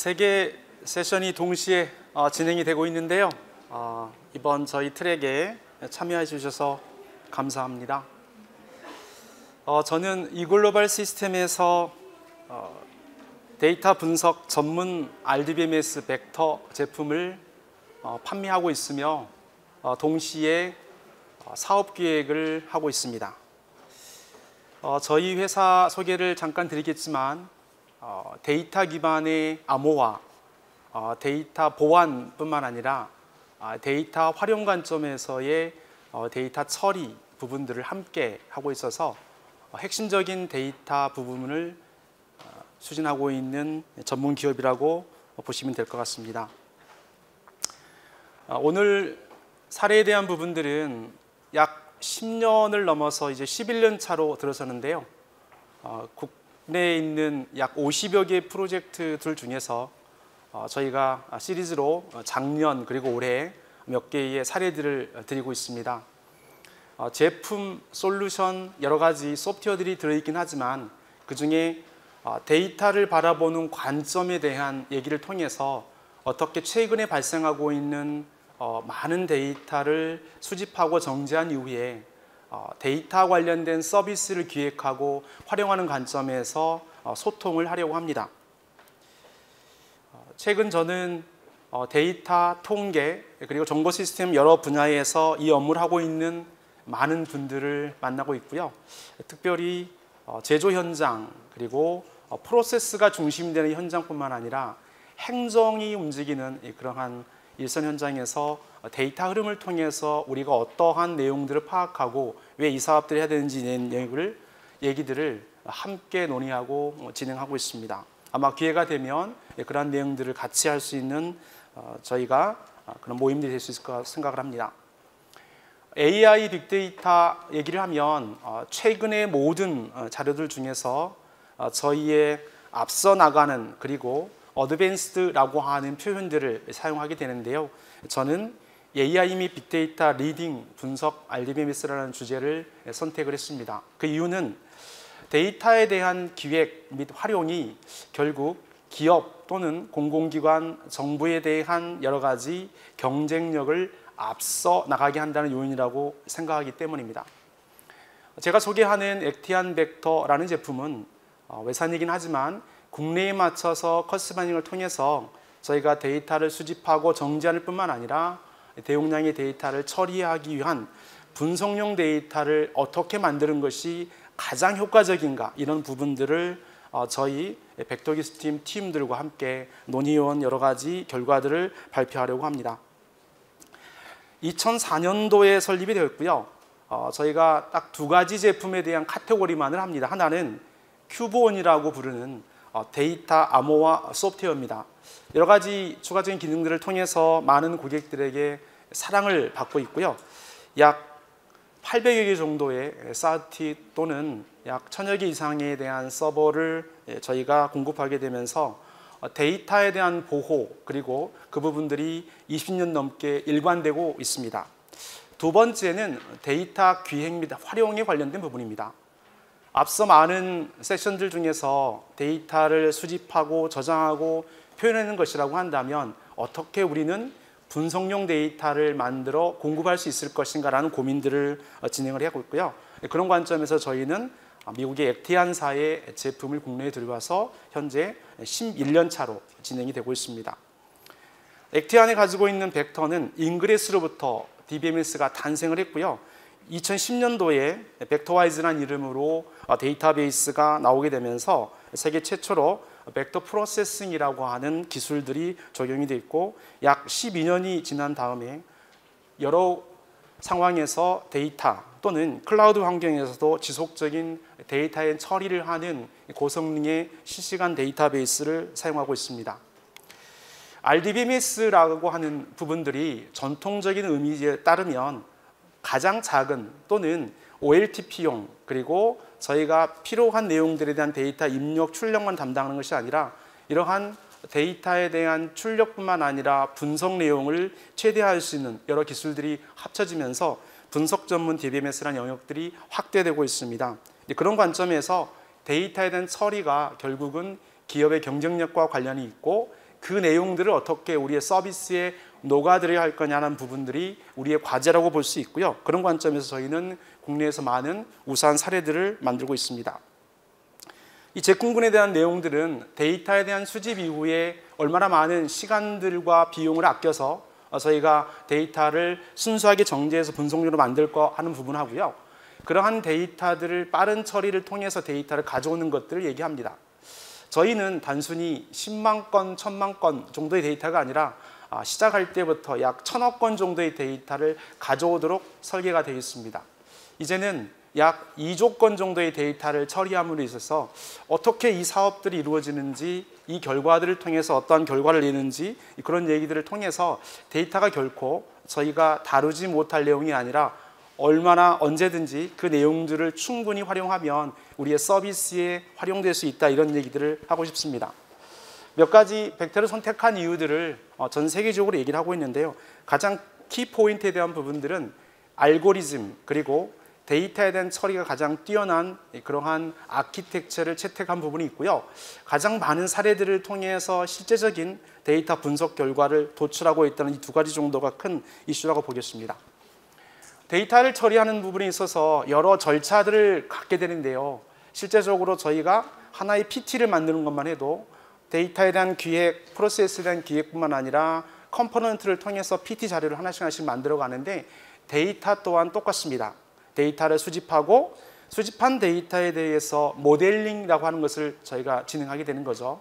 세 개 세션이 동시에 진행이 되고 있는데요. 이번 저희 트랙에 참여해 주셔서 감사합니다. 저는 이글로벌 시스템에서 데이터 분석 전문 RDBMS 벡터 제품을 판매하고 있으며 동시에 사업 기획을 하고 있습니다. 저희 회사 소개를 잠깐 드리겠지만 데이터 기반의 암호화, 데이터 보안뿐만 아니라 데이터 활용 관점에서의 데이터 처리 부분들을 함께 하고 있어서 핵심적인 데이터 부분을 추진하고 있는 전문 기업이라고 보시면 될 것 같습니다. 오늘 사례에 대한 부분들은 약 10년을 넘어서 이제 11년 차로 들어서는데요. 국내에 있는 약 50여 개의 프로젝트들 중에서 저희가 시리즈로 작년 그리고 올해 몇 개의 사례들을 드리고 있습니다. 제품, 솔루션, 여러 가지 소프트웨어들이 들어있긴 하지만 그 중에 데이터를 바라보는 관점에 대한 얘기를 통해서 어떻게 최근에 발생하고 있는 많은 데이터를 수집하고 정제한 이후에 데이터 관련된 서비스를 기획하고 활용하는 관점에서 소통을 하려고 합니다. 최근 저는 데이터, 통계, 그리고 정보 시스템 여러 분야에서 이 업무를 하고 있는 많은 분들을 만나고 있고요. 특별히 제조 현장, 그리고 프로세스가 중심되는 현장뿐만 아니라 행정이 움직이는 그러한 일선 현장에서 데이터 흐름을 통해서 우리가 어떠한 내용들을 파악하고 왜 이 사업들을 해야 되는지 얘기들을 함께 논의하고 진행하고 있습니다. 아마 기회가 되면 그런 내용들을 같이 할 수 있는 저희가 그런 모임들이 될 수 있을 거라 생각을 합니다. AI 빅데이터 얘기를 하면 최근의 모든 자료들 중에서 저희의 앞서 나가는 그리고 어드밴스드라고 하는 표현들을 사용하게 되는데요. 저는 AI 및 빅데이터 리딩 분석 RDBMS라는 주제를 선택을 했습니다. 그 이유는 데이터에 대한 기획 및 활용이 결국 기업 또는 공공기관, 정부에 대한 여러 가지 경쟁력을 앞서 나가게 한다는 요인이라고 생각하기 때문입니다. 제가 소개하는 액티안 벡터라는 제품은 외산이긴 하지만 국내에 맞춰서 커스터마이징을 통해서 저희가 데이터를 수집하고 정제하는 뿐만 아니라 대용량의 데이터를 처리하기 위한 분석용 데이터를 어떻게 만드는 것이 가장 효과적인가, 이런 부분들을 저희 벡터기술팀 팀들과 함께 논의해온 여러 가지 결과들을 발표하려고 합니다. 2004년도에 설립이 되었고요. 저희가 딱 두 가지 제품에 대한 카테고리만을 합니다. 하나는 큐브온이라고 부르는 데이터 암호화 소프트웨어입니다. 여러 가지 추가적인 기능들을 통해서 많은 고객들에게 사랑을 받고 있고요. 약 800여 개 정도의 사티 또는 약 1000여 개 이상에 대한 서버를 저희가 공급하게 되면서 데이터에 대한 보호, 그리고 그 부분들이 20년 넘게 일관되고 있습니다. 두 번째는 데이터 기획 및 활용에 관련된 부분입니다. 앞서 많은 세션들 중에서 데이터를 수집하고 저장하고 표현하는 것이라고 한다면 어떻게 우리는 분석용 데이터를 만들어 공급할 수 있을 것인가라는 고민들을 진행을 하고 있고요. 그런 관점에서 저희는 미국의 액티안사의 제품을 국내에 들여와서 현재 11년 차로 진행이 되고 있습니다. 액티안이 가지고 있는 벡터는 인그레스로부터 DBMS가 탄생을 했고요. 2010년도에 벡터와이즈라는 이름으로 데이터베이스가 나오게 되면서 세계 최초로 벡터 프로세싱이라고 하는 기술들이 적용이 되어 있고, 약 12년이 지난 다음에 여러 상황에서 데이터 또는 클라우드 환경에서도 지속적인 데이터의 처리를 하는 고성능의 실시간 데이터베이스를 사용하고 있습니다. RDBMS라고 하는 부분들이 전통적인 의미에 따르면 가장 작은 또는 OLTP용, 그리고 저희가 필요한 내용들에 대한 데이터 입력, 출력만 담당하는 것이 아니라 이러한 데이터에 대한 출력뿐만 아니라 분석 내용을 최대화할 수 있는 여러 기술들이 합쳐지면서 분석 전문 DBMS라는 영역들이 확대되고 있습니다. 그런 관점에서 데이터에 대한 처리가 결국은 기업의 경쟁력과 관련이 있고 그 내용들을 어떻게 우리의 서비스에 녹아들여야 할 거냐는 부분들이 우리의 과제라고 볼 수 있고요. 그런 관점에서 저희는 국내에서 많은 우수한 사례들을 만들고 있습니다. 이 제품군에 대한 내용들은 데이터에 대한 수집 이후에 얼마나 많은 시간들과 비용을 아껴서 저희가 데이터를 순수하게 정제해서 분석류로 만들 거 하는 부분하고요. 그러한 데이터들을 빠른 처리를 통해서 데이터를 가져오는 것들을 얘기합니다. 저희는 단순히 10만 건, 1000만 건 정도의 데이터가 아니라 시작할 때부터 약 1000억 건 정도의 데이터를 가져오도록 설계가 되어 있습니다. 이제는 약 2조 건 정도의 데이터를 처리함으로 있어서 어떻게 이 사업들이 이루어지는지, 이 결과들을 통해서 어떠한 결과를 내는지, 그런 얘기들을 통해서 데이터가 결코 저희가 다루지 못할 내용이 아니라 얼마나 언제든지 그 내용들을 충분히 활용하면 우리의 서비스에 활용될 수 있다, 이런 얘기들을 하고 싶습니다. 몇 가지 벡터를 선택한 이유들을 전 세계적으로 얘기를 하고 있는데요. 가장 키포인트에 대한 부분들은 알고리즘, 그리고 데이터에 대한 처리가 가장 뛰어난 그러한 아키텍처를 채택한 부분이 있고요. 가장 많은 사례들을 통해서 실제적인 데이터 분석 결과를 도출하고 있다는 이 두 가지 정도가 큰 이슈라고 보겠습니다. 데이터를 처리하는 부분에 있어서 여러 절차들을 갖게 되는데요. 실제적으로 저희가 하나의 PT를 만드는 것만 해도 데이터에 대한 기획, 프로세스에 대한 기획뿐만 아니라 컴포넌트를 통해서 PT 자료를 하나씩 만들어 가는데 데이터 또한 똑같습니다. 데이터를 수집하고 수집한 데이터에 대해서 모델링이라고 하는 것을 저희가 진행하게 되는 거죠.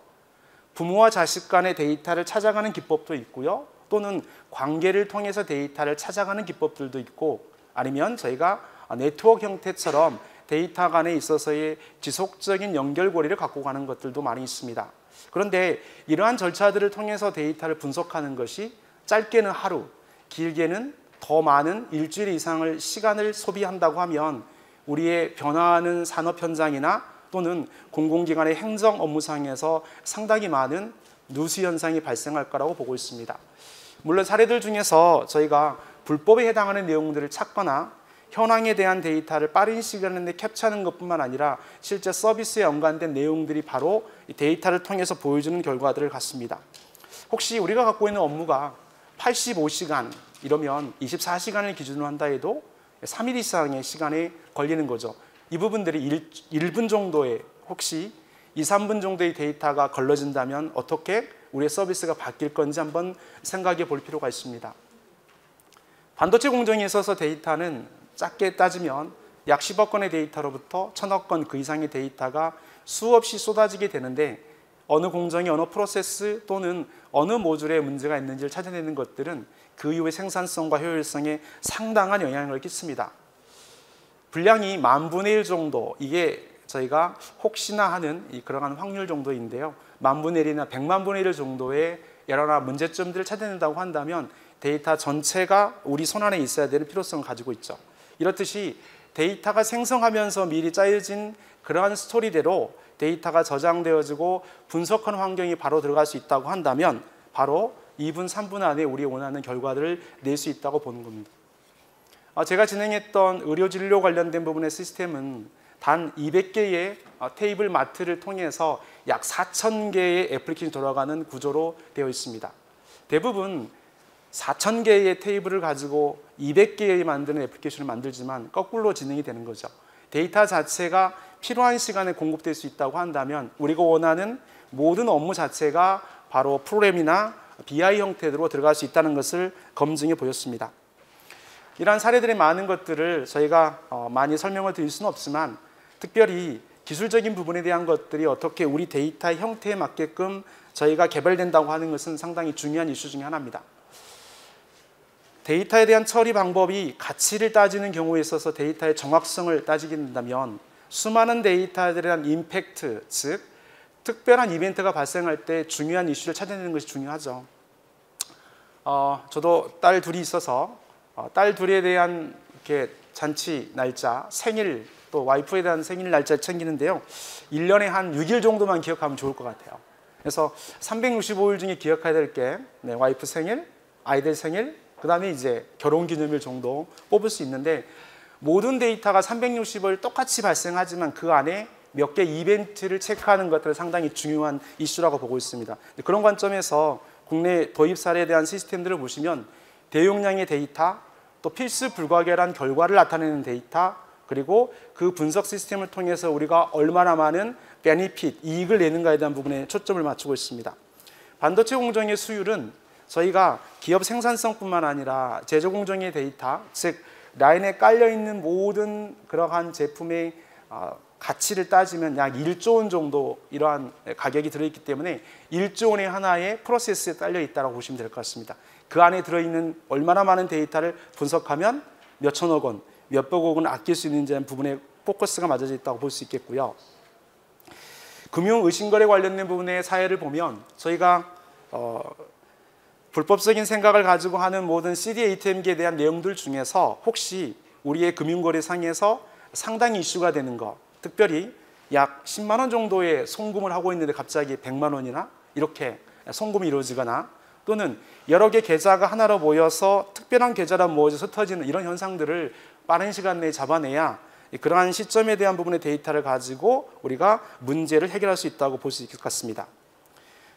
부모와 자식 간의 데이터를 찾아가는 기법도 있고요. 또는 관계를 통해서 데이터를 찾아가는 기법들도 있고, 아니면 저희가 네트워크 형태처럼 데이터 간에 있어서의 지속적인 연결고리를 갖고 가는 것들도 많이 있습니다. 그런데 이러한 절차들을 통해서 데이터를 분석하는 것이 짧게는 하루, 길게는 더 많은 일주일 이상을 시간을 소비한다고 하면 우리의 변화하는 산업 현장이나 또는 공공기관의 행정 업무상에서 상당히 많은 누수 현상이 발생할 거라고 보고 있습니다. 물론 사례들 중에서 저희가 불법에 해당하는 내용들을 찾거나 현황에 대한 데이터를 빠른 시간 내에 캡처하는 것뿐만 아니라 실제 서비스에 연관된 내용들이 바로 이 데이터를 통해서 보여주는 결과들을 갖습니다. 혹시 우리가 갖고 있는 업무가 85시간 이러면 24시간을 기준으로 한다 해도 3일 이상의 시간이 걸리는 거죠. 이 부분들이 1분 정도의, 혹시 2, 3분 정도의 데이터가 걸러진다면 어떻게 우리의 서비스가 바뀔 건지 한번 생각해 볼 필요가 있습니다. 반도체 공정에 있어서 데이터는 작게 따지면 약 10억 건의 데이터로부터 1000억 건 그 이상의 데이터가 수없이 쏟아지게 되는데, 어느 공정이 어느 프로세스 또는 어느 모듈에 문제가 있는지를 찾아내는 것들은 그 이후의 생산성과 효율성에 상당한 영향을 끼칩니다. 분량이 10,000분의 1 정도, 이게 저희가 혹시나 하는 그러한 확률 정도인데요. 10,000분의 1이나 100만분의 1 정도의 여러 문제점들을 찾아낸다고 한다면 데이터 전체가 우리 손안에 있어야 되는 필요성을 가지고 있죠. 이렇듯이 데이터가 생성하면서 미리 짜여진 그러한 스토리대로 데이터가 저장되어지고 분석하는 환경이 바로 들어갈 수 있다고 한다면 바로 2분, 3분 안에 우리 원하는 결과들을 낼 수 있다고 보는 겁니다. 제가 진행했던 의료진료 관련된 부분의 시스템은 단 200개의 테이블 마트를 통해서 약 4,000개의 애플리케이션이 돌아가는 구조로 되어 있습니다. 대부분 4,000개의 테이블을 가지고 200개의 만드는 애플리케이션을 만들지만 거꾸로 진행이 되는 거죠. 데이터 자체가 필요한 시간에 공급될 수 있다고 한다면 우리가 원하는 모든 업무 자체가 바로 프로그램이나 BI 형태로 들어갈 수 있다는 것을 검증해 보였습니다. 이러한 사례들의 많은 것들을 저희가 많이 설명을 드릴 수는 없지만, 특별히 기술적인 부분에 대한 것들이 어떻게 우리 데이터의 형태에 맞게끔 저희가 개발된다고 하는 것은 상당히 중요한 이슈 중에 하나입니다. 데이터에 대한 처리 방법이 가치를 따지는 경우에 있어서 데이터의 정확성을 따지게 된다면 수많은 데이터들에 대한 임팩트, 즉 특별한 이벤트가 발생할 때 중요한 이슈를 찾아내는 것이 중요하죠. 저도 딸 둘이 있어서 딸 둘에 대한 이렇게 잔치 날짜, 생일, 또 와이프에 대한 생일 날짜를 챙기는데요. 1년에 한 6일 정도만 기억하면 좋을 것 같아요. 그래서 365일 중에 기억해야 될 게 와이프 생일, 아이들 생일, 그 다음에 이제 결혼기념일 정도 뽑을 수 있는데, 모든 데이터가 365일 똑같이 발생하지만 그 안에 몇 개 이벤트를 체크하는 것들은 상당히 중요한 이슈라고 보고 있습니다. 그런 관점에서 국내 도입 사례에 대한 시스템들을 보시면 대용량의 데이터, 또 필수 불가결한 결과를 나타내는 데이터, 그리고 그 분석 시스템을 통해서 우리가 얼마나 많은 베니핏, 이익을 내는가에 대한 부분에 초점을 맞추고 있습니다. 반도체 공정의 수율은 저희가 기업 생산성뿐만 아니라 제조 공정의 데이터, 즉 라인에 깔려있는 모든 그러한 제품의 가치를 따지면 약 1조 원 정도 이러한 가격이 들어있기 때문에 1조 원의 하나의 프로세스에 딸려있다고 보시면 될 것 같습니다. 그 안에 들어있는 얼마나 많은 데이터를 분석하면 몇 천억 원, 몇백억 원을 아낄 수 있는지 하는 부분에 포커스가 맞아져 있다고 볼 수 있겠고요. 금융의심거래 관련된 부분의 사례를 보면 저희가 불법적인 생각을 가지고 하는 모든 CD ATM기에 대한 내용들 중에서 혹시 우리의 금융거래상에서 상당히 이슈가 되는 것, 특별히 약 10만 원 정도의 송금을 하고 있는데 갑자기 100만 원이나 이렇게 송금이 이루어지거나, 또는 여러 개 계좌가 하나로 모여서 특별한 계좌로 모여서 흩어지는 이런 현상들을 빠른 시간 내에 잡아내야 그러한 시점에 대한 부분의 데이터를 가지고 우리가 문제를 해결할 수 있다고 볼 수 있을 것 같습니다.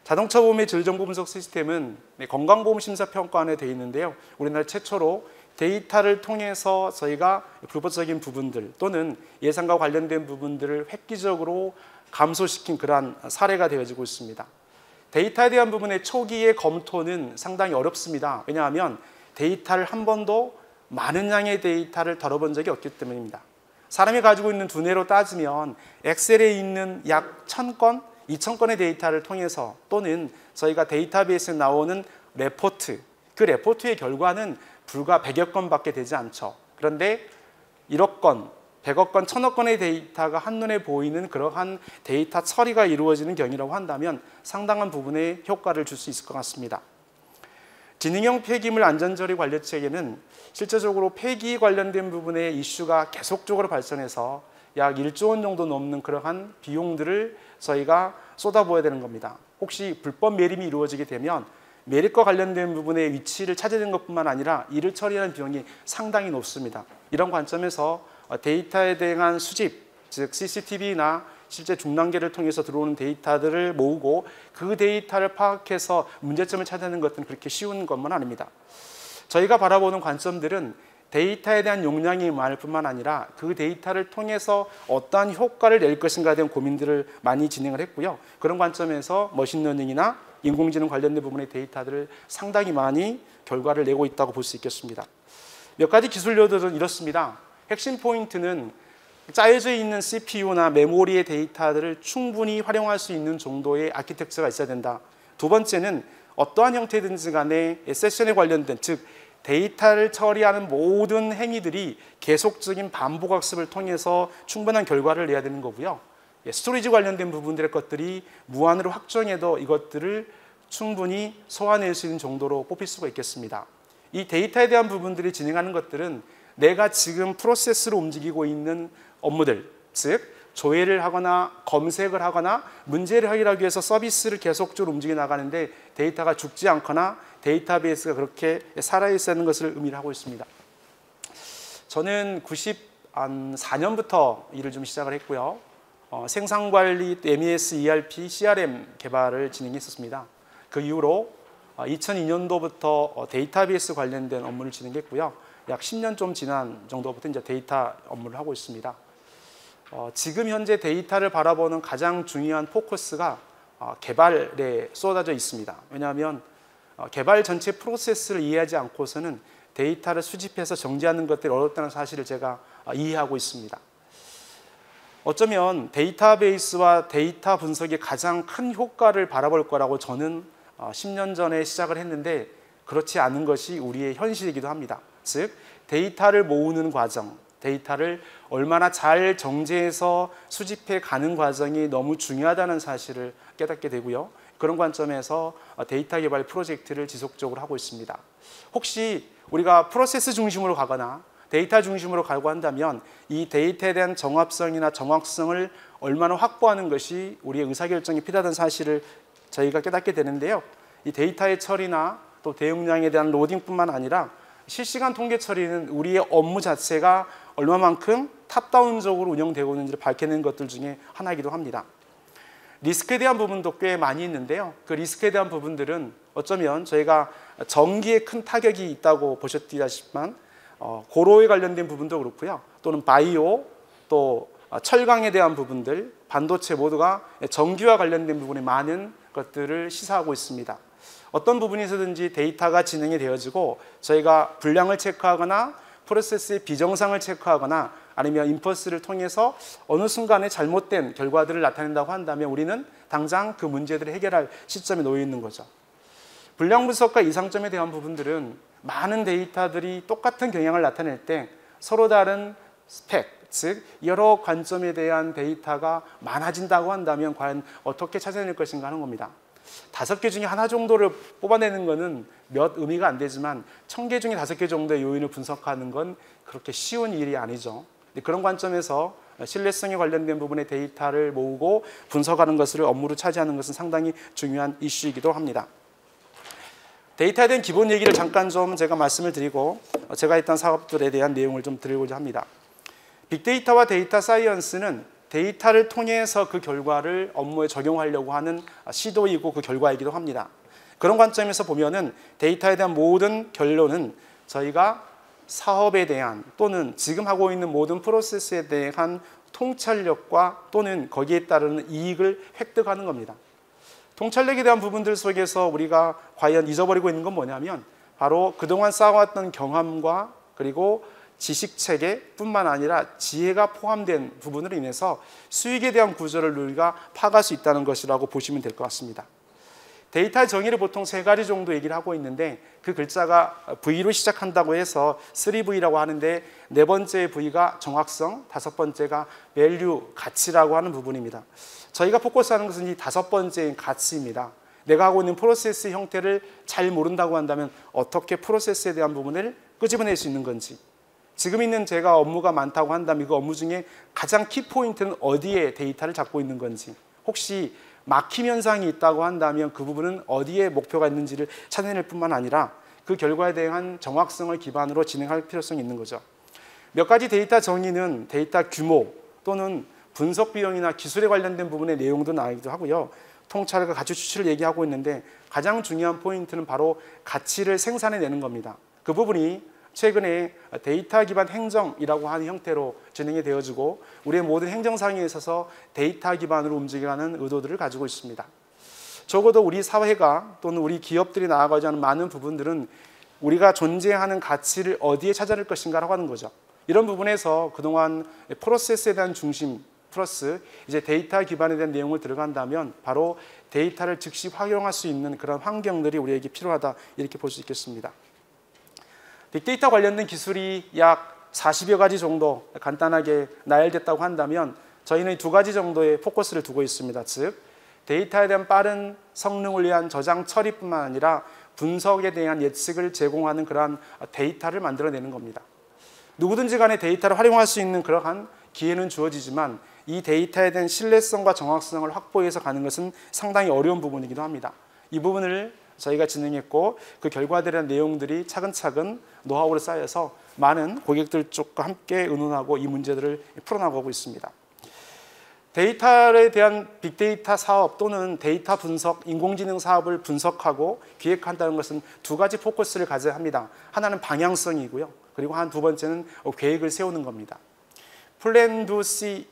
자동차 보험의 질정보 분석 시스템은 건강보험 심사평가원에 되어 있는데요. 우리나라 최초로 데이터를 통해서 저희가 불법적인 부분들 또는 예상과 관련된 부분들을 획기적으로 감소시킨 그러한 사례가 되어지고 있습니다. 데이터에 대한 부분의 초기의 검토는 상당히 어렵습니다. 왜냐하면 데이터를 한 번도 많은 양의 데이터를 다뤄본 적이 없기 때문입니다. 사람이 가지고 있는 두뇌로 따지면 엑셀에 있는 약 1000건, 2000건의 데이터를 통해서 또는 저희가 데이터베이스에 나오는 레포트, 그 레포트의 결과는 불과 100여 건밖에 되지 않죠. 그런데 1억 건, 100억 건, 1000억 건의 데이터가 한눈에 보이는 그러한 데이터 처리가 이루어지는 경이라고 한다면 상당한 부분의 효과를 줄 수 있을 것 같습니다. 지능형 폐기물 안전처리 관리체계는 실제적으로 폐기 관련된 부분의 이슈가 계속적으로 발전해서 약 1조 원 정도 넘는 그러한 비용들을 저희가 쏟아부어야 되는 겁니다. 혹시 불법 매림이 이루어지게 되면 매립과 관련된 부분의 위치를 찾아내는 것뿐만 아니라 이를 처리하는 비용이 상당히 높습니다. 이런 관점에서 데이터에 대한 수집, 즉 CCTV나 실제 중랑계를 통해서 들어오는 데이터들을 모으고 그 데이터를 파악해서 문제점을 찾아내는 것은 그렇게 쉬운 것만 아닙니다. 저희가 바라보는 관점들은 데이터에 대한 용량이 많을 뿐만 아니라 그 데이터를 통해서 어떠한 효과를 낼 것인가에 대한 고민들을 많이 진행을 했고요. 그런 관점에서 머신러닝이나 인공지능 관련된 부분의 데이터들을 상당히 많이 결과를 내고 있다고 볼 수 있겠습니다. 몇 가지 기술료들은 이렇습니다. 핵심 포인트는 짜여져 있는 CPU나 메모리의 데이터들을 충분히 활용할 수 있는 정도의 아키텍처가 있어야 된다. 두 번째는 어떠한 형태든지 간에 세션에 관련된, 즉 데이터를 처리하는 모든 행위들이 계속적인 반복 학습을 통해서 충분한 결과를 내야 되는 거고요. 스토리지 관련된 부분들의 것들이 무한으로 확정해도 이것들을 충분히 소화낼 수 있는 정도로 뽑힐 수가 있겠습니다. 이 데이터에 대한 부분들이 진행하는 것들은 내가 지금 프로세스로 움직이고 있는 업무들, 즉 조회를 하거나 검색을 하거나 문제를 해결하기 위해서 서비스를 계속적으로 움직여 나가는데 데이터가 죽지 않거나 데이터베이스가 그렇게 살아있는 것을 의미를 하고 있습니다. 저는 94년부터 일을 좀 시작을 했고요. 생산관리, MES, ERP, CRM 개발을 진행했었습니다. 그 이후로 2002년도부터 데이터베이스 관련된 업무를 진행했고요. 약 10년 좀 지난 정도부터 이제 데이터 업무를 하고 있습니다. 지금 현재 데이터를 바라보는 가장 중요한 포커스가 개발에 쏟아져 있습니다. 왜냐하면 개발 전체 프로세스를 이해하지 않고서는 데이터를 수집해서 정지하는 것들이 어렵다는 사실을 제가 이해하고 있습니다. 어쩌면 데이터베이스와 데이터 분석의 가장 큰 효과를 바라볼 거라고 저는 10년 전에 시작을 했는데 그렇지 않은 것이 우리의 현실이기도 합니다. 즉 데이터를 모으는 과정, 데이터를 얼마나 잘 정제해서 수집해 가는 과정이 너무 중요하다는 사실을 깨닫게 되고요. 그런 관점에서 데이터 개발 프로젝트를 지속적으로 하고 있습니다. 혹시 우리가 프로세스 중심으로 가거나 데이터 중심으로 가고 한다면 이 데이터에 대한 정합성이나 정확성을 얼마나 확보하는 것이 우리의 의사결정이 필요하다는 사실을 저희가 깨닫게 되는데요. 이 데이터의 처리나 또 대용량에 대한 로딩뿐만 아니라 실시간 통계 처리는 우리의 업무 자체가 얼마만큼 탑다운적으로 운영되고 있는지를 밝혀낸 것들 중에 하나이기도 합니다. 리스크에 대한 부분도 꽤 많이 있는데요. 그 리스크에 대한 부분들은 어쩌면 저희가 전기에 큰 타격이 있다고 보셨다시피만 고로에 관련된 부분도 그렇고요. 또는 바이오, 또 철강에 대한 부분들, 반도체 모두가 전기와 관련된 부분에 많은 것들을 시사하고 있습니다. 어떤 부분에서든지 데이터가 진행이 되어지고 저희가 불량을 체크하거나 프로세스의 비정상을 체크하거나 아니면 인퍼스를 통해서 어느 순간에 잘못된 결과들을 나타낸다고 한다면 우리는 당장 그 문제들을 해결할 시점에 놓여 있는 거죠. 불량 분석과 이상점에 대한 부분들은 많은 데이터들이 똑같은 경향을 나타낼 때 서로 다른 스펙, 즉 여러 관점에 대한 데이터가 많아진다고 한다면 과연 어떻게 찾아낼 것인가 하는 겁니다. 5개 중에 하나 정도를 뽑아내는 것은 몇 의미가 안 되지만 1000개 중에 5개 정도의 요인을 분석하는 건 그렇게 쉬운 일이 아니죠. 그런 관점에서 신뢰성에 관련된 부분의 데이터를 모으고 분석하는 것을 업무로 차지하는 것은 상당히 중요한 이슈이기도 합니다. 데이터에 대한 기본 얘기를 잠깐 좀 제가 말씀을 드리고 제가 했던 사업들에 대한 내용을 좀 드리고자 합니다. 빅데이터와 데이터 사이언스는 데이터를 통해서 그 결과를 업무에 적용하려고 하는 시도이고 그 결과이기도 합니다. 그런 관점에서 보면은 데이터에 대한 모든 결론은 저희가 사업에 대한 또는 지금 하고 있는 모든 프로세스에 대한 통찰력과 또는 거기에 따르는 이익을 획득하는 겁니다. 통찰력에 대한 부분들 속에서 우리가 과연 잊어버리고 있는 건 뭐냐면 바로 그동안 쌓아왔던 경험과 그리고 지식체계뿐만 아니라 지혜가 포함된 부분으로 인해서 수익에 대한 구조를 우리가 파악할 수 있다는 것이라고 보시면 될 것 같습니다. 데이터의 정의를 보통 3가지 정도 얘기를 하고 있는데 그 글자가 V로 시작한다고 해서 3V라고 하는데 4번째 V가 정확성, 5번째가 value, 가치라고 하는 부분입니다. 저희가 포커스하는 것은 이 5번째인 가치입니다. 내가 하고 있는 프로세스 형태를 잘 모른다고 한다면 어떻게 프로세스에 대한 부분을 끄집어낼 수 있는 건지, 지금 있는 제가 업무가 많다고 한다면 그 업무 중에 가장 키포인트는 어디에 데이터를 잡고 있는 건지, 혹시 막힘 현상이 있다고 한다면 그 부분은 어디에 목표가 있는지를 찾아낼 뿐만 아니라 그 결과에 대한 정확성을 기반으로 진행할 필요성이 있는 거죠. 몇 가지 데이터 정의는 데이터 규모 또는 분석 비용이나 기술에 관련된 부분의 내용도 나오기도 하고요. 통찰과 가치 추출을 얘기하고 있는데 가장 중요한 포인트는 바로 가치를 생산해내는 겁니다. 그 부분이 최근에 데이터 기반 행정이라고 하는 형태로 진행이 되어지고 우리의 모든 행정상에 있어서 데이터 기반으로 움직이라는 의도들을 가지고 있습니다. 적어도 우리 사회가 또는 우리 기업들이 나아가지 않은 많은 부분들은 우리가 존재하는 가치를 어디에 찾아낼 것인가라고 하는 거죠. 이런 부분에서 그동안 프로세스에 대한 중심 플러스 이제 데이터 기반에 대한 내용을 들어간다면 바로 데이터를 즉시 활용할 수 있는 그런 환경들이 우리에게 필요하다 이렇게 볼 수 있겠습니다. 빅데이터 관련된 기술이 약 40여 가지 정도 간단하게 나열됐다고 한다면 저희는 2가지 정도의 포커스를 두고 있습니다. 즉 데이터에 대한 빠른 성능을 위한 저장 처리뿐만 아니라 분석에 대한 예측을 제공하는 그러한 데이터를 만들어내는 겁니다. 누구든지 간에 데이터를 활용할 수 있는 그러한 기회는 주어지지만 이 데이터에 대한 신뢰성과 정확성을 확보해서 가는 것은 상당히 어려운 부분이기도 합니다. 이 부분을 저희가 진행했고 그 결과들에 대한 내용들이 차근차근 노하우를 쌓여서 많은 고객들 쪽과 함께 의논하고 이 문제들을 풀어나가고 있습니다. 데이터에 대한 빅데이터 사업 또는 데이터 분석, 인공지능 사업을 분석하고 기획한다는 것은 2가지 포커스를 가져야 합니다. 하나는 방향성이고요. 그리고 두 번째는 계획을 세우는 겁니다. 플랜 두 C,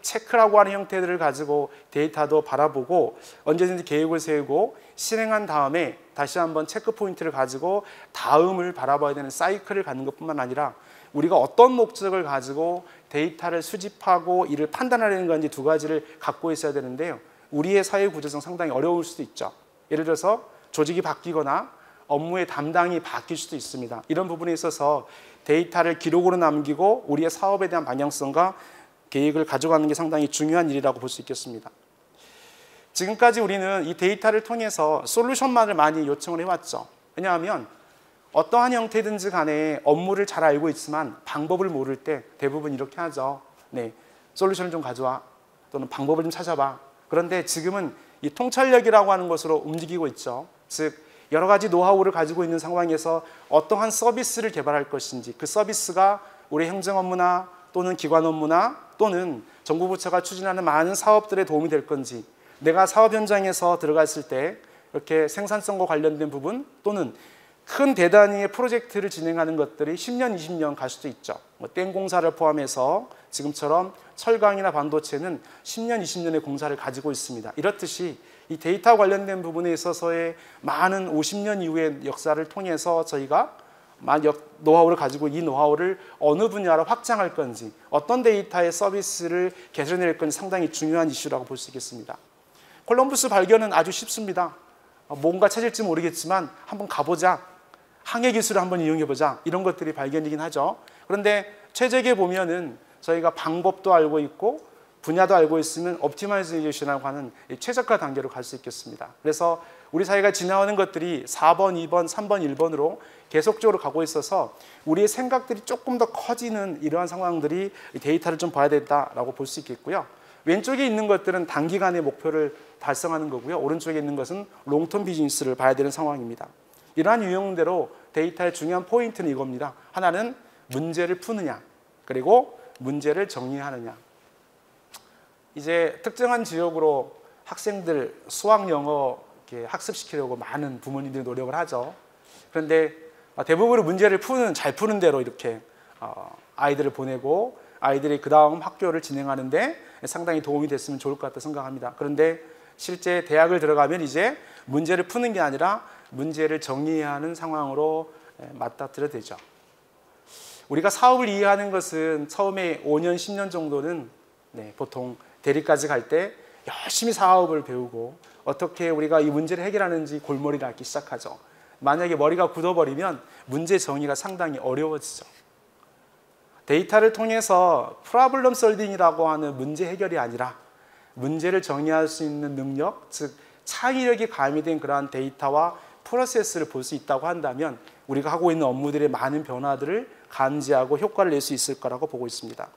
체크라고 하는 형태들을 가지고 데이터도 바라보고 언제든지 계획을 세우고 실행한 다음에 다시 한번 체크 포인트를 가지고 다음을 바라봐야 되는 사이클을 갖는 것뿐만 아니라 우리가 어떤 목적을 가지고 데이터를 수집하고 이를 판단하려는 건지 2가지를 갖고 있어야 되는데요. 우리의 사회 구조상 상당히 어려울 수도 있죠. 예를 들어서 조직이 바뀌거나 업무의 담당이 바뀔 수도 있습니다. 이런 부분에 있어서 데이터를 기록으로 남기고 우리의 사업에 대한 방향성과 계획을 가져가는 게 상당히 중요한 일이라고 볼 수 있겠습니다. 지금까지 우리는 이 데이터를 통해서 솔루션만을 많이 요청을 해왔죠. 왜냐하면 어떠한 형태든지 간에 업무를 잘 알고 있지만 방법을 모를 때 대부분 이렇게 하죠. 솔루션을 좀 가져와 또는 방법을 좀 찾아봐. 그런데 지금은 이 통찰력이라고 하는 것으로 움직이고 있죠. 즉 여러 가지 노하우를 가지고 있는 상황에서 어떠한 서비스를 개발할 것인지 그 서비스가 우리 행정 업무나 또는 기관 업무나 또는 정부 부처가 추진하는 많은 사업들에 도움이 될 건지, 내가 사업 현장에서 들어갔을 때 이렇게 생산성과 관련된 부분 또는 큰 대단위의 프로젝트를 진행하는 것들이 10년, 20년 갈 수도 있죠. 땡 공사를 포함해서 지금처럼 철강이나 반도체는 10년, 20년의 공사를 가지고 있습니다. 이렇듯이 이 데이터 관련된 부분에 있어서의 많은 50년 이후의 역사를 통해서 저희가 노하우를 가지고 이 노하우를 어느 분야로 확장할 건지, 어떤 데이터의 서비스를 개선해낼 건지 상당히 중요한 이슈라고 볼 수 있겠습니다. 콜럼버스 발견은 아주 쉽습니다. 뭔가 찾을지 모르겠지만 한번 가보자, 항해 기술을 한번 이용해보자, 이런 것들이 발견이긴 하죠. 그런데 최적에 보면은 저희가 방법도 알고 있고 분야도 알고 있으면 옵티마이제이션이라고 하는 최적화 단계로 갈 수 있겠습니다. 그래서 우리 사회가 지나오는 것들이 4번, 2번, 3번, 1번으로 계속적으로 가고 있어서 우리의 생각들이 조금 더 커지는 이러한 상황들이 데이터를 좀 봐야 된다라고 볼 수 있겠고요. 왼쪽에 있는 것들은 단기간의 목표를 달성하는 거고요. 오른쪽에 있는 것은 롱텀 비즈니스를 봐야 되는 상황입니다. 이러한 유형대로 데이터의 중요한 포인트는 이겁니다. 하나는 문제를 푸느냐, 그리고 문제를 정리하느냐. 이제 특정한 지역으로 학생들 수학, 영어 이렇게 학습시키려고 많은 부모님들이 노력을 하죠. 그런데 대부분의 문제를 잘 푸는 대로 이렇게 아이들을 보내고 아이들이 그 다음 학교를 진행하는데 상당히 도움이 됐으면 좋을 것 같다 생각합니다. 그런데 실제 대학을 들어가면 이제 문제를 푸는 게 아니라 문제를 정리해야 하는 상황으로 맞닥뜨려 되죠. 우리가 사업을 이해하는 것은 처음에 5년, 10년 정도는 보통 대리까지 갈 때 열심히 사업을 배우고 어떻게 우리가 이 문제를 해결하는지 골머리를 앓기 시작하죠. 만약에 머리가 굳어버리면 문제 정의가 상당히 어려워지죠. 데이터를 통해서 프로블럼 솔빙이라고 하는 문제 해결이 아니라 문제를 정의할 수 있는 능력, 즉 창의력이 가미된 그러한 데이터와 프로세스를 볼 수 있다고 한다면 우리가 하고 있는 업무들의 많은 변화들을 감지하고 효과를 낼 수 있을 거라고 보고 있습니다.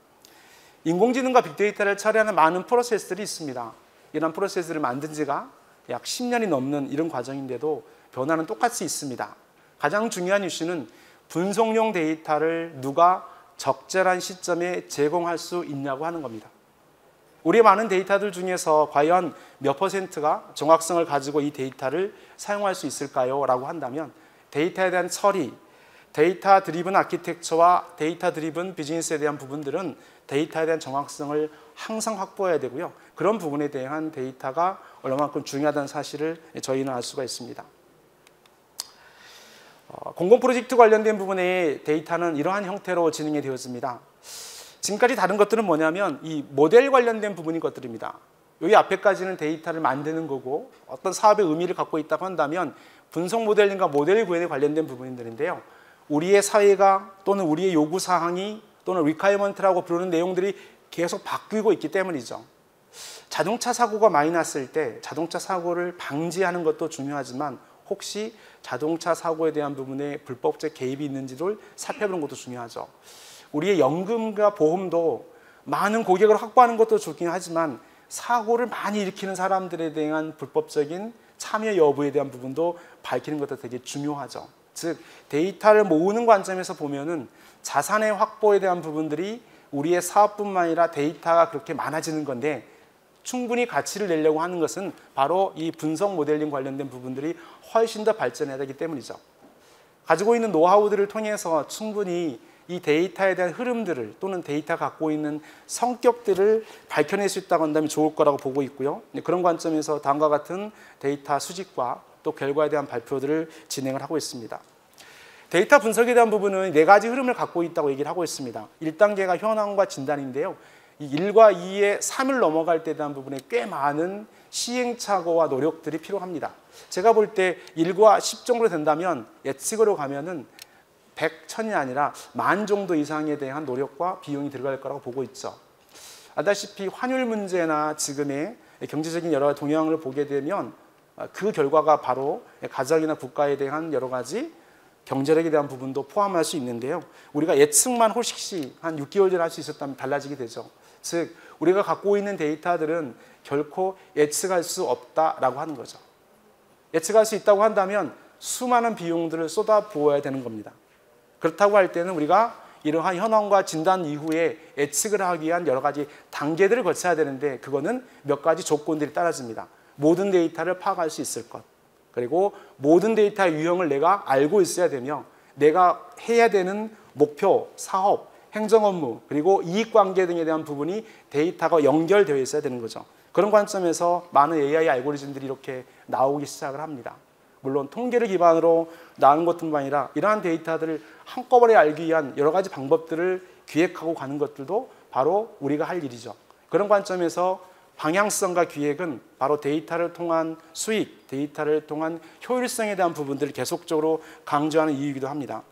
인공지능과 빅데이터를 처리하는 많은 프로세스들이 있습니다. 이런 프로세스를 만든 지가 약 10년이 넘는 이런 과정인데도 변화는 똑같이 있습니다. 가장 중요한 이슈는 분석용 데이터를 누가 적절한 시점에 제공할 수 있냐고 하는 겁니다. 우리의 많은 데이터들 중에서 과연 몇 퍼센트가 정확성을 가지고 이 데이터를 사용할 수 있을까요? 라고 한다면 데이터에 대한 처리, 데이터 드리븐 아키텍처와 데이터 드리븐 비즈니스에 대한 부분들은 데이터에 대한 정확성을 항상 확보해야 되고요. 그런 부분에 대한 데이터가 얼마만큼 중요하다는 사실을 저희는 알 수가 있습니다. 공공 프로젝트 관련된 부분의 데이터는 이러한 형태로 진행이 되었습니다. 지금까지 다른 것들은 뭐냐면 이 모델 관련된 부분인 것들입니다. 여기 앞에까지는 데이터를 만드는 거고 어떤 사업의 의미를 갖고 있다고 한다면 분석 모델링과 모델 구현에 관련된 부분들인데요. 우리의 사회가 또는 우리의 요구사항이 또는 리콰이어먼트라고 부르는 내용들이 계속 바뀌고 있기 때문이죠. 자동차 사고가 많이 났을 때 자동차 사고를 방지하는 것도 중요하지만 혹시 자동차 사고에 대한 부분에 불법적 개입이 있는지를 살펴보는 것도 중요하죠. 우리의 연금과 보험도 많은 고객을 확보하는 것도 좋긴 하지만 사고를 많이 일으키는 사람들에 대한 불법적인 참여 여부에 대한 부분도 밝히는 것도 되게 중요하죠. 즉 데이터를 모으는 관점에서 보면은 자산의 확보에 대한 부분들이 우리의 사업뿐만 아니라 데이터가 그렇게 많아지는 건데 충분히 가치를 내려고 하는 것은 바로 이 분석 모델링 관련된 부분들이 훨씬 더 발전해야 되기 때문이죠. 가지고 있는 노하우들을 통해서 충분히 이 데이터에 대한 흐름들을 또는 데이터가 갖고 있는 성격들을 밝혀낼 수 있다고 한다면 좋을 거라고 보고 있고요. 그런 관점에서 다음과 같은 데이터 수집과 또 결과에 대한 발표들을 진행을 하고 있습니다. 데이터 분석에 대한 부분은 4가지 흐름을 갖고 있다고 얘기를 하고 있습니다. 1단계가 현황과 진단인데요. 이 1과 2의 3을 넘어갈 때에 대한 부분에 꽤 많은 시행착오와 노력들이 필요합니다. 제가 볼 때 1과 10 정도 된다면 예측으로 가면은 100, 1000이 아니라 10,000 정도 이상에 대한 노력과 비용이 들어갈 거라고 보고 있죠. 알다시피 환율 문제나 지금의 경제적인 여러 동향을 보게 되면 그 결과가 바로 가정이나 국가에 대한 여러 가지 경제력에 대한 부분도 포함할 수 있는데요. 우리가 예측만 혹시 한 6개월 전에 할 수 있었다면 달라지게 되죠. 즉 우리가 갖고 있는 데이터들은 결코 예측할 수 없다라고 하는 거죠. 예측할 수 있다고 한다면 수많은 비용들을 쏟아부어야 되는 겁니다. 그렇다고 할 때는 우리가 이러한 현황과 진단 이후에 예측을 하기 위한 여러 가지 단계들을 거쳐야 되는데 그거는 몇 가지 조건들이 따라집니다. 모든 데이터를 파악할 수 있을 것, 그리고 모든 데이터의 유형을 내가 알고 있어야 되며 내가 해야 되는 목표, 사업, 행정업무, 그리고 이익관계 등에 대한 부분이 데이터가 연결되어 있어야 되는 거죠. 그런 관점에서 많은 AI 알고리즘들이 이렇게 나오기 시작을 합니다. 물론 통계를 기반으로 나오는 것뿐만 아니라 이러한 데이터들을 한꺼번에 알기 위한 여러 가지 방법들을 기획하고 가는 것들도 바로 우리가 할 일이죠. 그런 관점에서 방향성과 기획은 바로 데이터를 통한 수익, 데이터를 통한 효율성에 대한 부분들을 계속적으로 강조하는 이유이기도 합니다.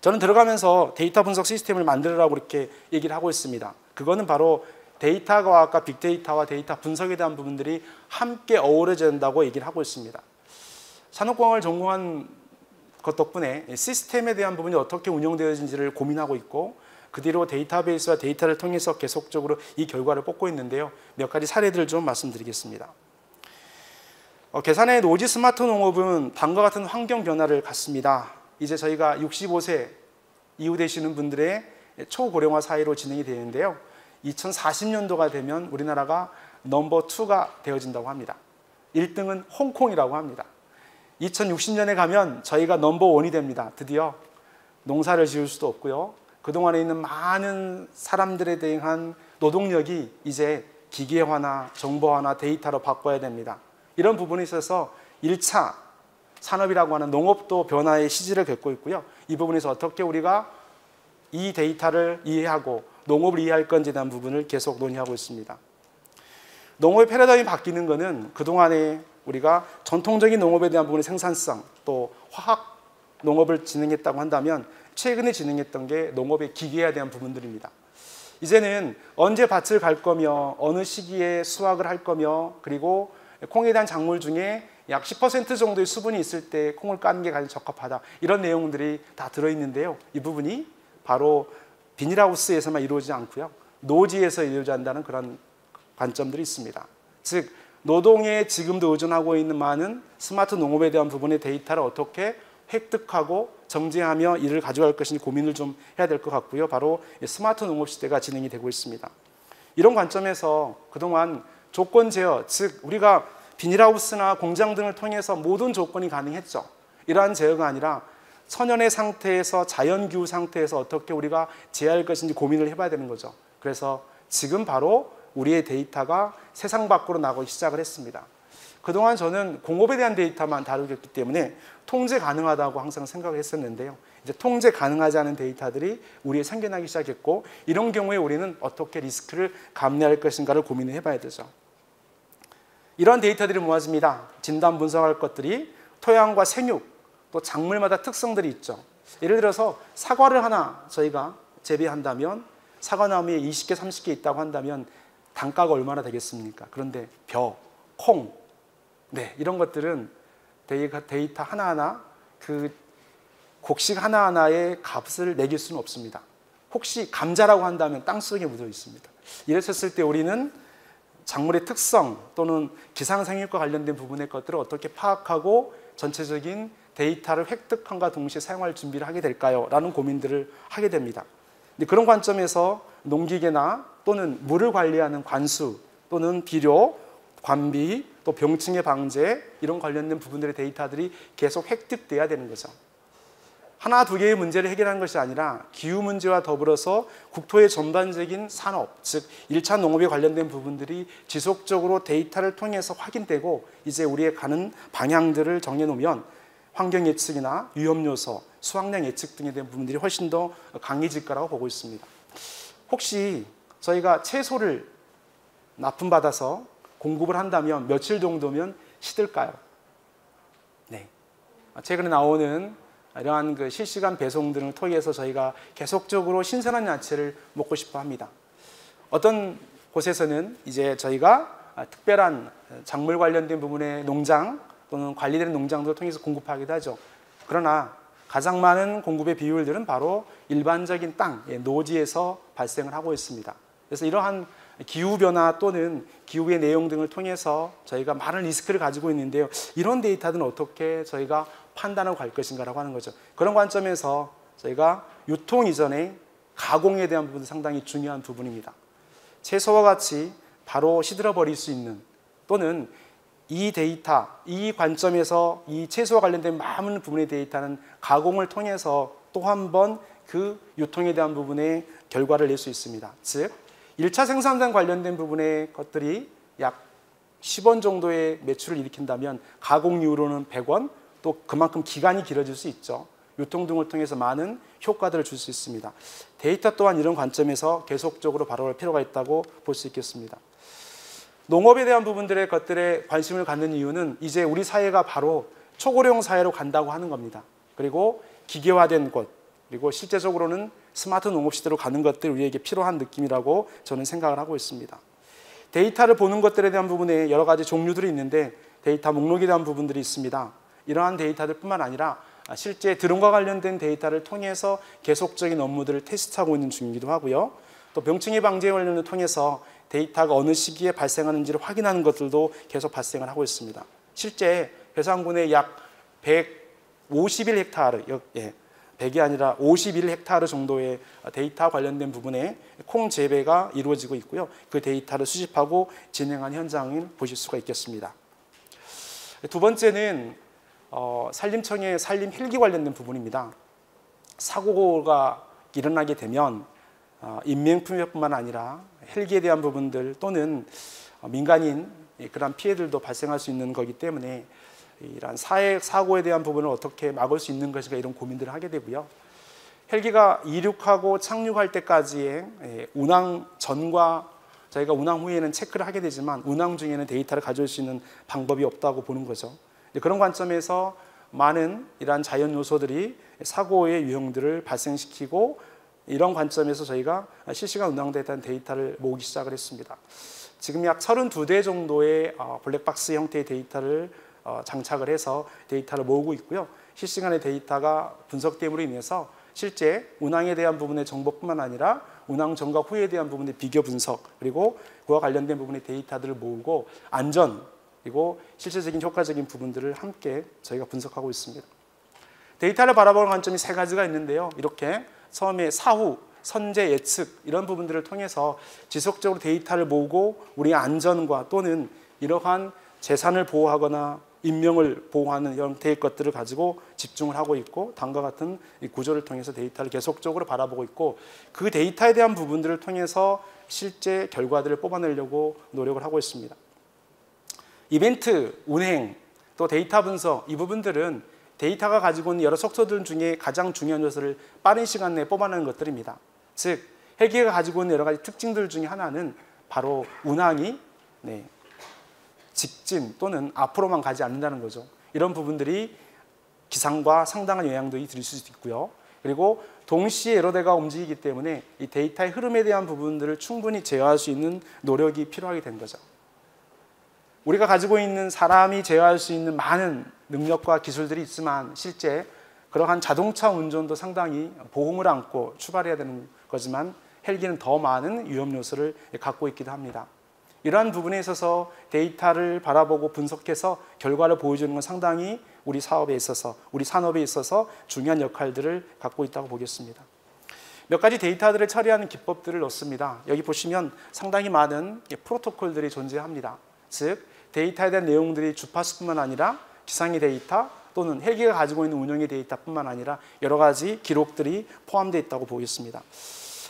저는 들어가면서 데이터 분석 시스템을 만들으라고 이렇게 얘기를 하고 있습니다. 그거는 바로 데이터 과학과 빅데이터와 데이터 분석에 대한 부분들이 함께 어우러져야 된다고 얘기를 하고 있습니다. 산업공학을 전공한 것 덕분에 시스템에 대한 부분이 어떻게 운영되어지는지를 고민하고 있고 그 뒤로 데이터베이스와 데이터를 통해서 계속적으로 이 결과를 뽑고 있는데요. 몇 가지 사례들을 좀 말씀드리겠습니다. 계산의 노지 스마트 농업은 다음과 같은 환경 변화를 갖습니다. 이제 저희가 65세 이후 되시는 분들의 초고령화 사회로 진행이 되는데요. 2040년도가 되면 우리나라가 넘버 2가 되어진다고 합니다. 1등은 홍콩이라고 합니다. 2060년에 가면 저희가 넘버 1이 됩니다. 드디어 농사를 지을 수도 없고요. 그동안에 있는 많은 사람들에 대한 노동력이 이제 기계화나 정보화나 데이터로 바꿔야 됩니다. 이런 부분에 있어서 1차 산업이라고 하는 농업도 변화의 시기를 겪고 있고요. 이 부분에서 어떻게 우리가 이 데이터를 이해하고 농업을 이해할 건지에 대한 부분을 계속 논의하고 있습니다. 농업의 패러다임이 바뀌는 것은 그동안에 우리가 전통적인 농업에 대한 부분의 생산성 또 화학 농업을 진행했다고 한다면 최근에 진행했던 게 농업의 기계화에 대한 부분들입니다. 이제는 언제 밭을 갈 거며 어느 시기에 수확을 할 거며 그리고 콩에 대한 작물 중에 약 10% 정도의 수분이 있을 때 콩을 까는 게 가장 적합하다. 이런 내용들이 다 들어있는데요. 이 부분이 바로 비닐하우스에서만 이루어지지 않고요. 노지에서 이루어져야 한다는 그런 관점들이 있습니다. 즉 노동에 지금도 의존하고 있는 많은 스마트 농업에 대한 부분의 데이터를 어떻게 획득하고 정제하며 이를 가져갈 것인지 고민을 좀 해야 될 것 같고요. 바로 스마트 농업 시대가 진행이 되고 있습니다. 이런 관점에서 그동안 조건 제어, 즉 우리가 비닐하우스나 공장 등을 통해서 모든 조건이 가능했죠. 이러한 제어가 아니라 천연의 상태에서 자연기후 상태에서 어떻게 우리가 제어할 것인지 고민을 해봐야 되는 거죠. 그래서 지금 바로 우리의 데이터가 세상 밖으로 나가기 시작을 했습니다. 그동안 저는 공업에 대한 데이터만 다루겠기 때문에 통제 가능하다고 항상 생각을 했었는데요. 이제 통제 가능하지 않은 데이터들이 우리에 생겨나기 시작했고 이런 경우에 우리는 어떻게 리스크를 감내할 것인가를 고민을 해봐야 되죠. 이런 데이터들이 모아집니다. 진단 분석할 것들이 토양과 생육, 또 작물마다 특성들이 있죠. 예를 들어서 사과를 하나 저희가 재배한다면 사과나무에 20개, 30개 있다고 한다면 단가가 얼마나 되겠습니까? 그런데 벼, 콩, 이런 것들은 데이터 하나하나 그 곡식 하나하나의 값을 매길 수는 없습니다. 혹시 감자라고 한다면 땅속에 묻어 있습니다. 이랬을 때 우리는 작물의 특성 또는 기상생육과 관련된 부분의 것들을 어떻게 파악하고 전체적인 데이터를 획득함과 동시에 사용할 준비를 하게 될까요? 라는 고민들을 하게 됩니다. 근데 그런 관점에서 농기계나 또는 물을 관리하는 관수 또는 비료, 관비, 또 병충해 방제 이런 관련된 부분들의 데이터들이 계속 획득돼야 되는 거죠. 하나 두 개의 문제를 해결하는 것이 아니라 기후 문제와 더불어서 국토의 전반적인 산업, 즉 1차 농업에 관련된 부분들이 지속적으로 데이터를 통해서 확인되고 이제 우리의 가는 방향들을 정해놓으면 환경 예측이나 위험 요소, 수확량 예측 등에 대한 부분들이 훨씬 더 강해질 거라고 보고 있습니다. 혹시 저희가 채소를 납품받아서 공급을 한다면 며칠 정도면 시들까요? 네. 최근에 나오는 이러한 그 실시간 배송 등을 통해서 저희가 계속적으로 신선한 야채를 먹고 싶어 합니다. 어떤 곳에서는 이제 저희가 특별한 작물 관련된 부분의 농장 또는 관리되는 농장들을 통해서 공급하기도 하죠. 그러나 가장 많은 공급의 비율들은 바로 일반적인 땅, 노지에서 발생을 하고 있습니다. 그래서 이러한 기후변화 또는 기후의 내용 등을 통해서 저희가 많은 리스크를 가지고 있는데요. 이런 데이터들은 어떻게 저희가 판단하고 갈 것인가라고 하는 거죠. 그런 관점에서 저희가 유통 이전에 가공에 대한 부분은 상당히 중요한 부분입니다. 채소와 같이 바로 시들어버릴 수 있는, 또는 이 데이터, 이 관점에서 이 채소와 관련된 많은 부분의 데이터는 가공을 통해서 또 한 번 그 유통에 대한 부분의 결과를 낼 수 있습니다. 즉 1차 생산단 관련된 부분의 것들이 약 10원 정도의 매출을 일으킨다면 가공 이후로는 100원, 또 그만큼 기간이 길어질 수 있죠. 유통 등을 통해서 많은 효과들을 줄 수 있습니다. 데이터 또한 이런 관점에서 계속적으로 바라볼 필요가 있다고 볼 수 있겠습니다. 농업에 대한 부분들의 것들에 관심을 갖는 이유는 이제 우리 사회가 바로 초고령 사회로 간다고 하는 겁니다. 그리고 기계화된 것, 그리고 실제적으로는 스마트 농업 시대로 가는 것들이 우리에게 필요한 느낌이라고 저는 생각을 하고 있습니다. 데이터를 보는 것들에 대한 부분에 여러 가지 종류들이 있는데 데이터 목록에 대한 부분들이 있습니다. 이러한 데이터들 뿐만 아니라 실제 드론과 관련된 데이터를 통해서 계속적인 업무들을 테스트하고 있는 중이기도 하고요. 또 병충해 방제 관련을 통해서 데이터가 어느 시기에 발생하는지를 확인하는 것들도 계속 발생을 하고 있습니다. 실제 괴산군에 약 151헥타르, 100이 아니라 51헥타르 정도의 데이터 관련된 부분에 콩 재배가 이루어지고 있고요. 그 데이터를 수집하고 진행한 현장을 보실 수가 있겠습니다. 두 번째는 산림청의 산림 헬기 관련된 부분입니다. 사고가 일어나게 되면 인명피해뿐만 아니라 헬기에 대한 부분들 또는 민간인 그런 피해들도 발생할 수 있는 거기 때문에 이런 사고에 대한 부분을 어떻게 막을 수 있는 것인가 이런 고민들을 하게 되고요. 헬기가 이륙하고 착륙할 때까지의 운항 전과 저희가 운항 후에는 체크를 하게 되지만 운항 중에는 데이터를 가져올 수 있는 방법이 없다고 보는 거죠. 그런 관점에서 많은 이러한 자연 요소들이 사고의 유형들을 발생시키고 이런 관점에서 저희가 실시간 운항에 대한 데이터를 모으기 시작을 했습니다. 지금 약 32대 정도의 블랙박스 형태의 데이터를 장착을 해서 데이터를 모으고 있고요. 실시간의 데이터가 분석됨으로 인해서 실제 운항에 대한 부분의 정보뿐만 아니라 운항 전과 후에 대한 부분의 비교 분석, 그리고 그와 관련된 부분의 데이터들을 모으고 안전, 그리고 실질적인 효과적인 부분들을 함께 저희가 분석하고 있습니다. 데이터를 바라보는 관점이 세 가지가 있는데요. 이렇게 처음에 사후, 선제, 예측 이런 부분들을 통해서 지속적으로 데이터를 모으고 우리의 안전과 또는 이러한 재산을 보호하거나 인명을 보호하는 형태의 것들을 가지고 집중을 하고 있고 다음과 같은 이 구조를 통해서 데이터를 계속적으로 바라보고 있고 그 데이터에 대한 부분들을 통해서 실제 결과들을 뽑아내려고 노력을 하고 있습니다. 이벤트, 운행, 또 데이터 분석 이 부분들은 데이터가 가지고 있는 여러 속도들 중에 가장 중요한 요소를 빠른 시간 내에 뽑아내는 것들입니다. 즉 헬기가 가지고 있는 여러 가지 특징들 중에 하나는 바로 운항이 직진 또는 앞으로만 가지 않는다는 거죠. 이런 부분들이 기상과 상당한 영향도 드릴 수 있고요. 그리고 동시에 여러 대가 움직이기 때문에 이 데이터의 흐름에 대한 부분들을 충분히 제어할 수 있는 노력이 필요하게 된 거죠. 우리가 가지고 있는 사람이 제어할 수 있는 많은 능력과 기술들이 있지만 실제 그러한 자동차 운전도 상당히 보험을 안고 출발해야 되는 거지만 헬기는 더 많은 위험 요소를 갖고 있기도 합니다. 이러한 부분에 있어서 데이터를 바라보고 분석해서 결과를 보여주는 건 상당히 우리 사업에 있어서, 우리 산업에 있어서 중요한 역할들을 갖고 있다고 보겠습니다. 몇 가지 데이터들을 처리하는 기법들을 넣습니다. 여기 보시면 상당히 많은 프로토콜들이 존재합니다. 즉 데이터에 대한 내용들이 주파수뿐만 아니라 기상의 데이터 또는 헬기가 가지고 있는 운영의 데이터뿐만 아니라 여러 가지 기록들이 포함되어 있다고 보겠습니다.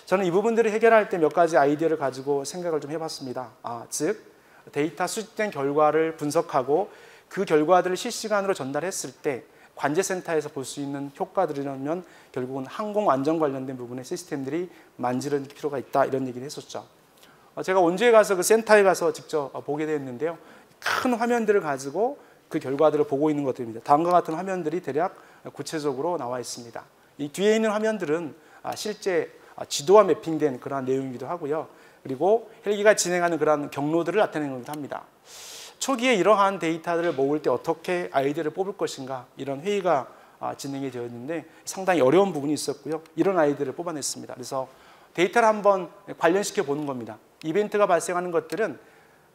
저는 이 부분들을 해결할 때 몇 가지 아이디어를 가지고 생각을 좀 해봤습니다. 즉 데이터 수집된 결과를 분석하고 그 결과들을 실시간으로 전달했을 때 관제센터에서 볼 수 있는 효과들이라면 결국은 항공 안전 관련된 부분의 시스템들이 만지는 필요가 있다 이런 얘기를 했었죠. 제가 원주에 가서 그 센터에 가서 직접 보게 되었는데요. 큰 화면들을 가지고 그 결과들을 보고 있는 것들입니다. 다음과 같은 화면들이 대략 구체적으로 나와 있습니다. 이 뒤에 있는 화면들은 실제 지도와 매핑된 그러한 내용이기도 하고요. 그리고 헬기가 진행하는 그러한 경로들을 나타내기도 합니다. 초기에 이러한 데이터들을 모을 때 어떻게 아이디어를 뽑을 것인가 이런 회의가 진행이 되었는데 상당히 어려운 부분이 있었고요. 이런 아이디어를 뽑아냈습니다. 그래서 데이터를 한번 관련시켜 보는 겁니다. 이벤트가 발생하는 것들은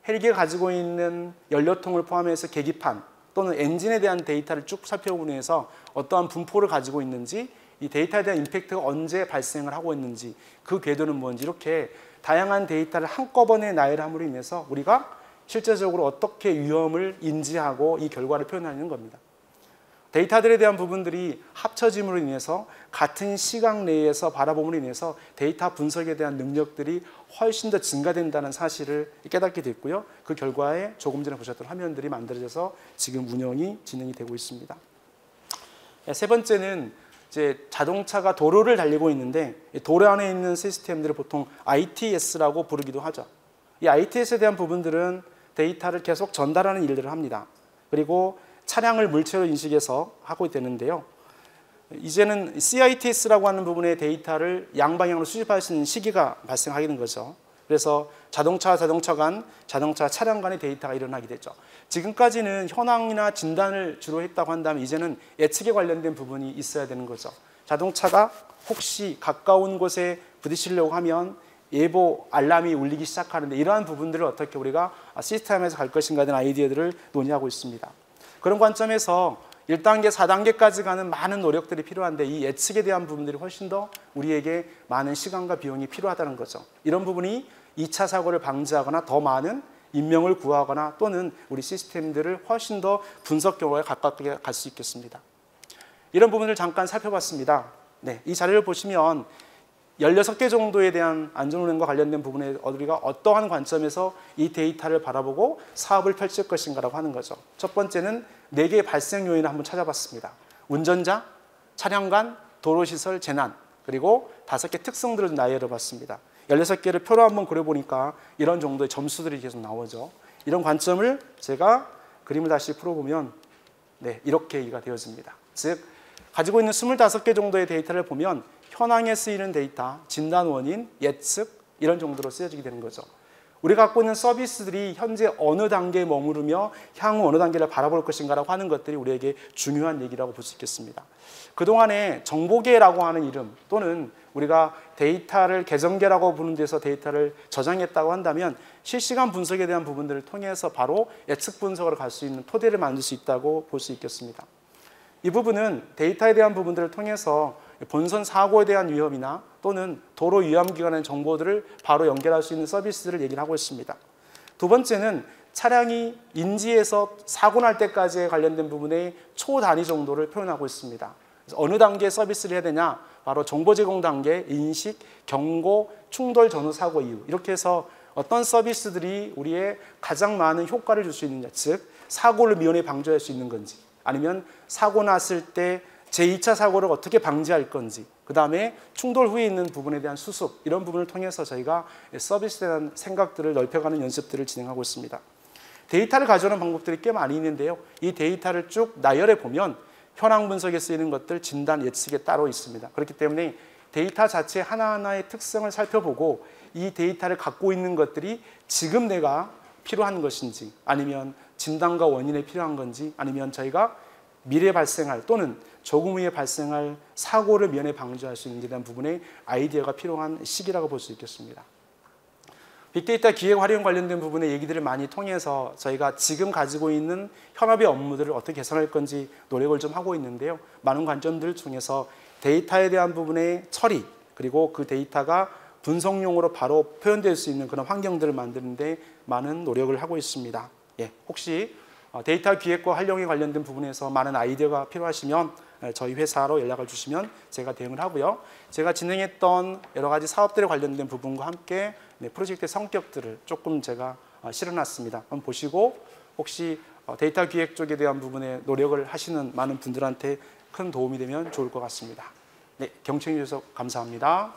헬기가 가지고 있는 연료통을 포함해서 계기판 또는 엔진에 대한 데이터를 쭉 살펴보면서 어떠한 분포를 가지고 있는지 이 데이터에 대한 임팩트가 언제 발생을 하고 있는지, 그 궤도는 뭔지, 이렇게 다양한 데이터를 한꺼번에 나열함으로 인해서 우리가 실제적으로 어떻게 위험을 인지하고 이 결과를 표현하는 겁니다. 데이터들에 대한 부분들이 합쳐짐으로 인해서 같은 시각 내에서 바라봄으로 인해서 데이터 분석에 대한 능력들이 훨씬 더 증가된다는 사실을 깨닫게 됐고요. 그 결과에 조금 전에 보셨던 화면들이 만들어져서 지금 운영이 진행이 되고 있습니다. 세 번째는 이제 자동차가 도로를 달리고 있는데 도로 안에 있는 시스템들을 보통 ITS라고 부르기도 하죠. 이 ITS에 대한 부분들은 데이터를 계속 전달하는 일들을 합니다. 그리고 차량을 물체로 인식해서 하고 되는데요. 이제는 CITS라고 하는 부분의 데이터를 양방향으로 수집할 수 있는 시기가 발생하게 된 거죠. 그래서 자동차 간, 자동차 차량 간의 데이터가 일어나게 되죠. 지금까지는 현황이나 진단을 주로 했다고 한다면 이제는 예측에 관련된 부분이 있어야 되는 거죠. 자동차가 혹시 가까운 곳에 부딪히려고 하면 예보 알람이 울리기 시작하는데 이러한 부분들을 어떻게 우리가 시스템에서 갈 것인가에 대한 아이디어들을 논의하고 있습니다. 그런 관점에서 1단계, 4단계까지 가는 많은 노력들이 필요한데 이 예측에 대한 부분들이 훨씬 더 우리에게 많은 시간과 비용이 필요하다는 거죠. 이런 부분이 2차 사고를 방지하거나 더 많은 인명을 구하거나 또는 우리 시스템들을 훨씬 더 분석 경로에 가깝게 갈 수 있겠습니다. 이런 부분을 잠깐 살펴봤습니다. 네, 이 자료를 보시면 16개 정도에 대한 안전운행과 관련된 부분에 우리가 어떠한 관점에서 이 데이터를 바라보고 사업을 펼칠 것인가라고 하는 거죠. 첫 번째는 4개의 발생 요인을 한번 찾아봤습니다. 운전자, 차량간, 도로시설, 재난, 그리고 5개 특성들을 나열해봤습니다. 16개를 표로 한번 그려보니까 이런 정도의 점수들이 계속 나오죠. 이런 관점을 제가 그림을 다시 풀어보면 네, 이렇게 얘기가 되어집니다. 즉, 가지고 있는 25개 정도의 데이터를 보면 현황에 쓰이는 데이터, 진단 원인, 예측 이런 정도로 쓰여지게 되는 거죠. 우리가 갖고 있는 서비스들이 현재 어느 단계에 머무르며 향후 어느 단계를 바라볼 것인가라고 하는 것들이 우리에게 중요한 얘기라고 볼 수 있겠습니다. 그동안에 정보계라고 하는 이름 또는 우리가 데이터를 계정계라고 부르는 데서 데이터를 저장했다고 한다면 실시간 분석에 대한 부분들을 통해서 바로 예측 분석으로 갈 수 있는 토대를 만들 수 있다고 볼 수 있겠습니다. 이 부분은 데이터에 대한 부분들을 통해서 본선 사고에 대한 위험이나 또는 도로 위험기관의 정보들을 바로 연결할 수 있는 서비스를 얘기를 하고 있습니다. 두 번째는 차량이 인지에서 사고 날 때까지에 관련된 부분의 초단위 정도를 표현하고 있습니다. 어느 단계의 서비스를 해야 되냐? 바로 정보 제공 단계, 인식, 경고, 충돌 전후 사고 이후 이렇게 해서 어떤 서비스들이 우리의 가장 많은 효과를 줄 수 있느냐, 즉 사고를 미연에 방지할 수 있는 건지 아니면 사고 났을 때 제2차 사고를 어떻게 방지할 건지 그 다음에 충돌 후에 있는 부분에 대한 수습 이런 부분을 통해서 저희가 서비스에 대한 생각들을 넓혀가는 연습들을 진행하고 있습니다. 데이터를 가져오는 방법들이 꽤 많이 있는데요. 이 데이터를 쭉 나열해 보면 현황 분석에 쓰이는 것들, 진단, 예측에 따로 있습니다. 그렇기 때문에 데이터 자체 하나하나의 특성을 살펴보고 이 데이터를 갖고 있는 것들이 지금 내가 필요한 것인지 아니면 진단과 원인에 필요한 건지 아니면 저희가 미래에 발생할 또는 조금 후에 발생할 사고를 미연에 방지할 수 있는 데 대한 부분에 아이디어가 필요한 시기라고 볼 수 있겠습니다. 빅데이터 기획 활용 관련된 부분의 얘기들을 많이 통해서 저희가 지금 가지고 있는 현업의 업무들을 어떻게 개선할 건지 노력을 좀 하고 있는데요. 많은 관점들 중에서 데이터에 대한 부분의 처리 그리고 그 데이터가 분석용으로 바로 표현될 수 있는 그런 환경들을 만드는 데 많은 노력을 하고 있습니다. 예, 혹시 데이터 기획과 활용에 관련된 부분에서 많은 아이디어가 필요하시면 저희 회사로 연락을 주시면 제가 대응을 하고요. 제가 진행했던 여러 가지 사업들에 관련된 부분과 함께 프로젝트의 성격들을 조금 제가 실어놨습니다. 한번 보시고 혹시 데이터 기획 쪽에 대한 부분에 노력을 하시는 많은 분들한테 큰 도움이 되면 좋을 것 같습니다. 네, 경청해 주셔서 감사합니다.